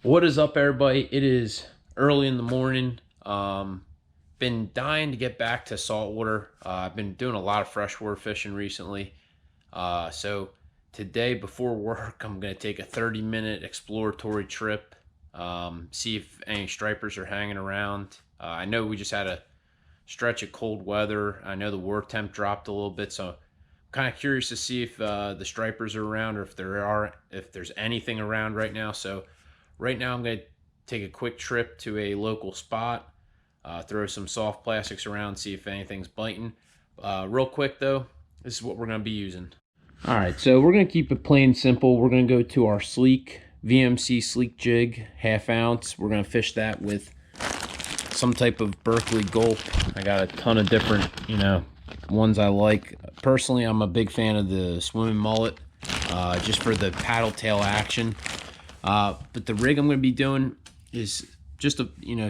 What is up, everybody? It is early in the morning. Been dying to get back to saltwater. I've been doing a lot of freshwater fishing recently. So today before work, I'm going to take a 30-minute exploratory trip, see if any stripers are hanging around. I know we just had a stretch of cold weather. I know the water temp dropped a little bit, so I'm kind of curious to see if the stripers are around, or if there's anything around right now. So right now I'm going to take a quick trip to a local spot, throw some soft plastics around, see if anything's biting. Real quick though, this is what we're going to be using. All right, so we're going to keep it plain simple. We're going to go to our Sleek VMC Sleek jig, 1/2 ounce. We're going to fish that with some type of Berkley Gulp. I got a ton of different, ones I like. Personally, I'm a big fan of the swimming mullet, just for the paddle tail action. But the rig I'm going to be doing is just a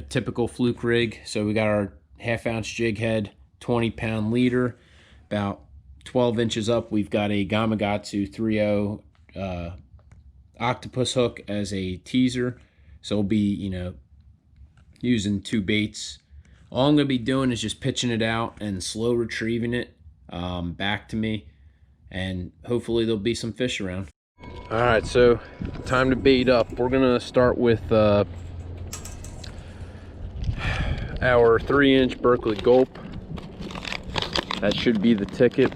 typical Fluke rig. So we got our 1/2 ounce jig head, 20-pound leader, about 12 inches up. We've got a Gamagatsku 3.0 Octopus hook as a teaser. So we'll be using 2 baits. All I'm going to be doing is just pitching it out and slow retrieving it back to me, and hopefully there'll be some fish around. All right, so time to bait up. We're gonna start with our 3-inch Berkley Gulp. That should be the ticket.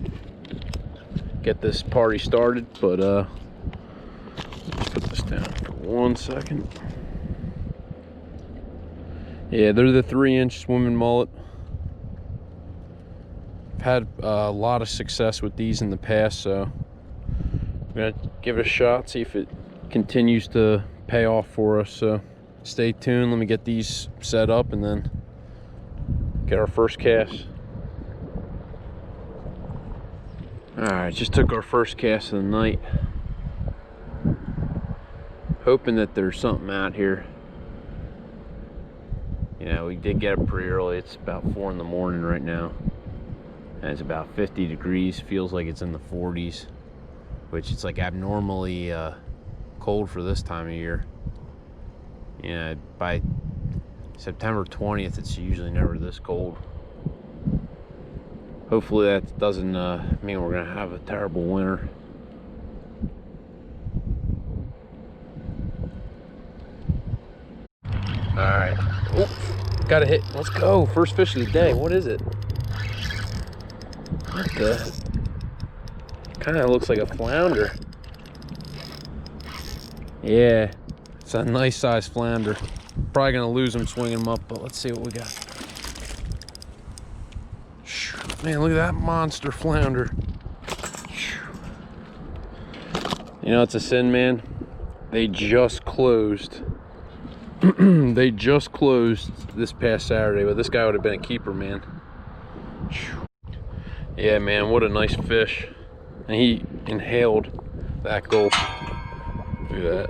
Get this party started, but let's put this down for 1 second. Yeah, they're the 3-inch swimming mullet. I've had a lot of success with these in the past, so I'm gonna give it a shot, see if it continues to pay off for us. So stay tuned. Let me get these set up and then get our first cast. All right, just took our first cast of the night. Hoping that there's something out here. We did get up pretty early. It's about 4 in the morning right now, and it's about 50 degrees. Feels like it's in the 40s, which it's like abnormally cold for this time of year. By September 20th, it's usually never this cold. Hopefully that doesn't mean we're gonna have a terrible winter. All right, got a hit. Let's go. First fish of the day. What is it? What the? Kind of looks like a flounder. Yeah, it's a nice size flounder. Probably gonna lose him swinging him up, but let's see what we got. Man, look at that monster flounder. It's a sin, man. They just closed. They just closed this past Saturday, but this guy would have been a keeper, man. Yeah, man, what a nice fish. And he inhaled that gulp. Look at that.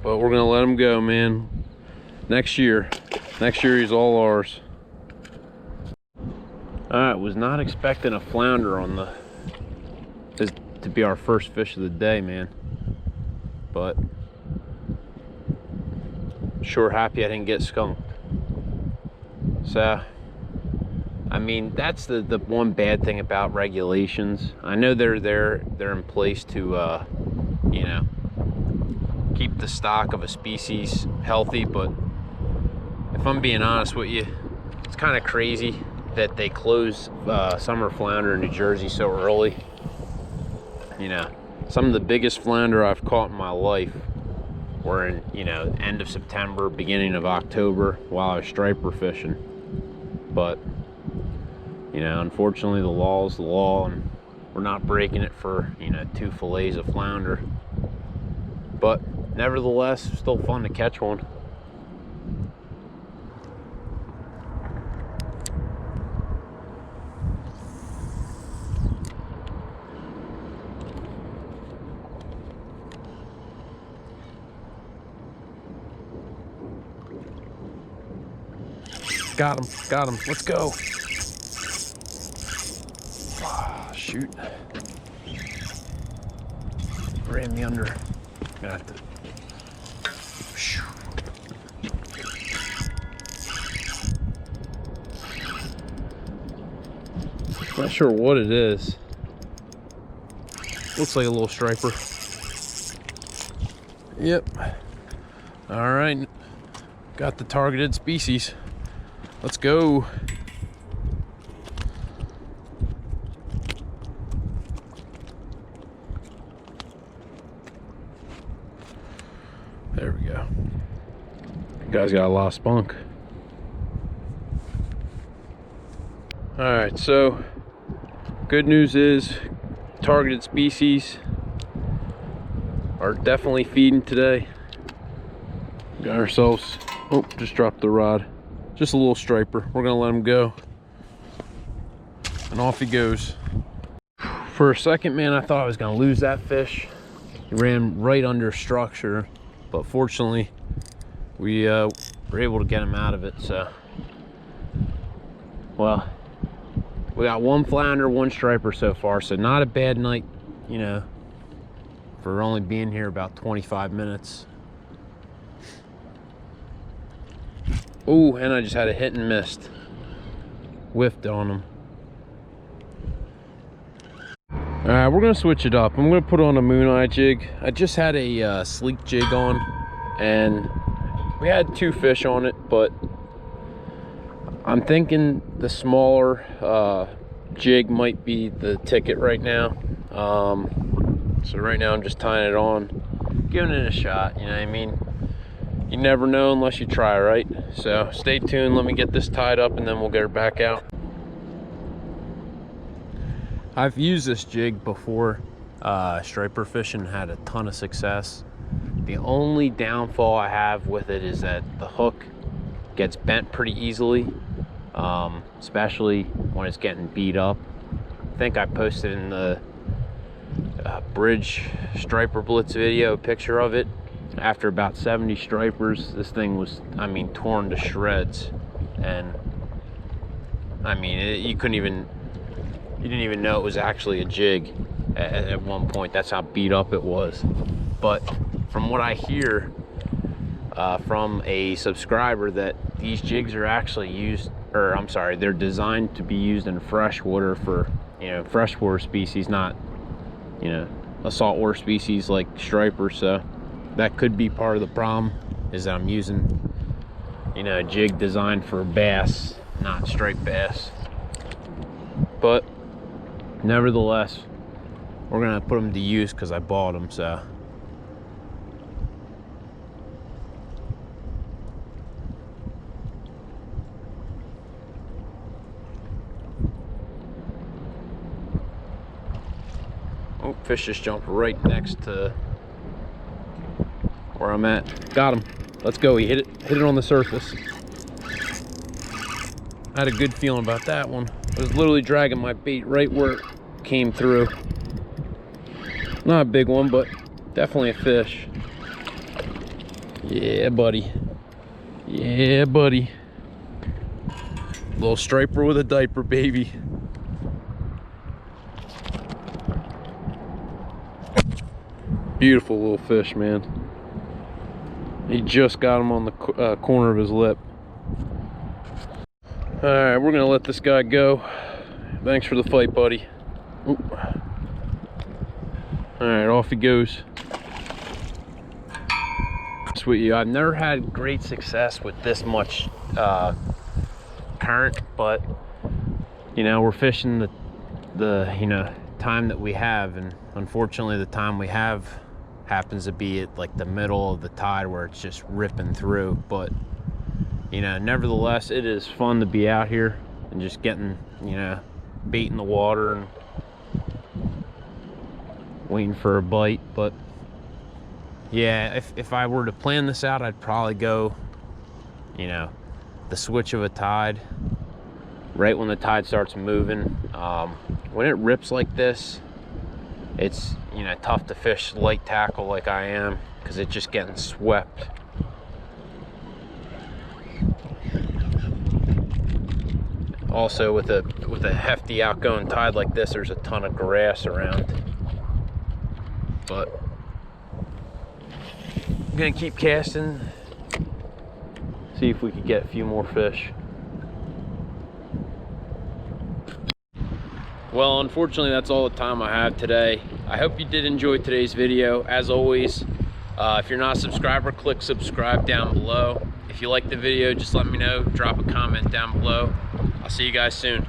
But we're gonna let him go, man. Next year he's all ours. All right, was not expecting a flounder on this to be our first fish of the day, man. But sure happy I didn't get skunked. So I mean, that's the one bad thing about regulations. I know they're in place to keep the stock of a species healthy, but if I'm being honest with you, it's kind of crazy that they close summer flounder in New Jersey so early. Some of the biggest flounder I've caught in my life were in end of September, beginning of October, while I was striper fishing. But unfortunately, the law is the law, and we're not breaking it for 2 fillets of flounder. But nevertheless, still fun to catch one. Got him, let's go. Shoot. Ran me under. Gonna have to. Not sure what it is. Looks like a little striper. Yep. All right. Got the targeted species. Let's go. There we go. Guy's got a lot of spunk. All right, so good news is targeted species are definitely feeding today. Got ourselves, oh, just dropped the rod. Just a little striper. We're gonna let him go. And off he goes. For a second, man, I thought I was gonna lose that fish. He ran right under structure, but fortunately, we were able to get him out of it, so. Well, we got one flounder, one striper so far, so not a bad night, you know, for only being here about 25 minutes. Oh, and I just had a hit and missed. Whiffed on him. All right, we're gonna switch it up. I'm gonna put on a moon eye jig. I just had a sleek jig on, and we had 2 fish on it, but I'm thinking the smaller jig might be the ticket right now. So right now I'm just tying it on, giving it a shot, you know what I mean? You never know unless you try, right? So stay tuned, let me get this tied up and then we'll get her back out. I've used this jig before, striper fishing, had a ton of success. The only downfall I have with it is that the hook gets bent pretty easily, especially when it's getting beat up. I think I posted in the bridge striper blitz video a picture of it. After about 70 stripers, this thing was, I mean, torn to shreds. And I mean, you didn't even know it was actually a jig at one point. That's how beat up it was. But from what I hear from a subscriber, that these jigs are actually used, or I'm sorry, they're designed to be used in freshwater for, you know, freshwater species, not, you know, a saltwater species like striper. So that could be part of the problem, is that I'm using, you know, a jig designed for bass, not striped bass. But nevertheless, we're gonna put them to use because I bought them. So oh, fish just jumped right next to where I'm at. Got him. Let's go. He hit it on the surface. I had a good feeling about that one. I was literally dragging my bait right where it came through. Not a big one, but definitely a fish. Yeah, buddy. Yeah, buddy. Little striper with a diaper, baby. Beautiful little fish, man. He just got him on the corner of his lip. All right, we're gonna let this guy go. Thanks for the fight, buddy. Ooh. All right, off he goes. Sweet, I've never had great success with this much current, but you know, we're fishing the you know, time that we have, and unfortunately the time we have happens to be at like the middle of the tide where it's just ripping through. But you know, nevertheless, it is fun to be out here and just getting, you know, bait in the water and waiting for a bite. But yeah, if I were to plan this out, I'd probably go, you know, the switch of a tide right when the tide starts moving. When it rips like this, it's, you know, tough to fish light tackle like I am, because it's just getting swept. Also, with a hefty outgoing tide like this, there's a ton of grass around. But I'm gonna keep casting, see if we could get a few more fish. Well, unfortunately, that's all the time I have today. I hope you did enjoy today's video. As always, if you're not a subscriber, click subscribe down below. If you like the video, just let me know. Drop a comment down below. I'll see you guys soon.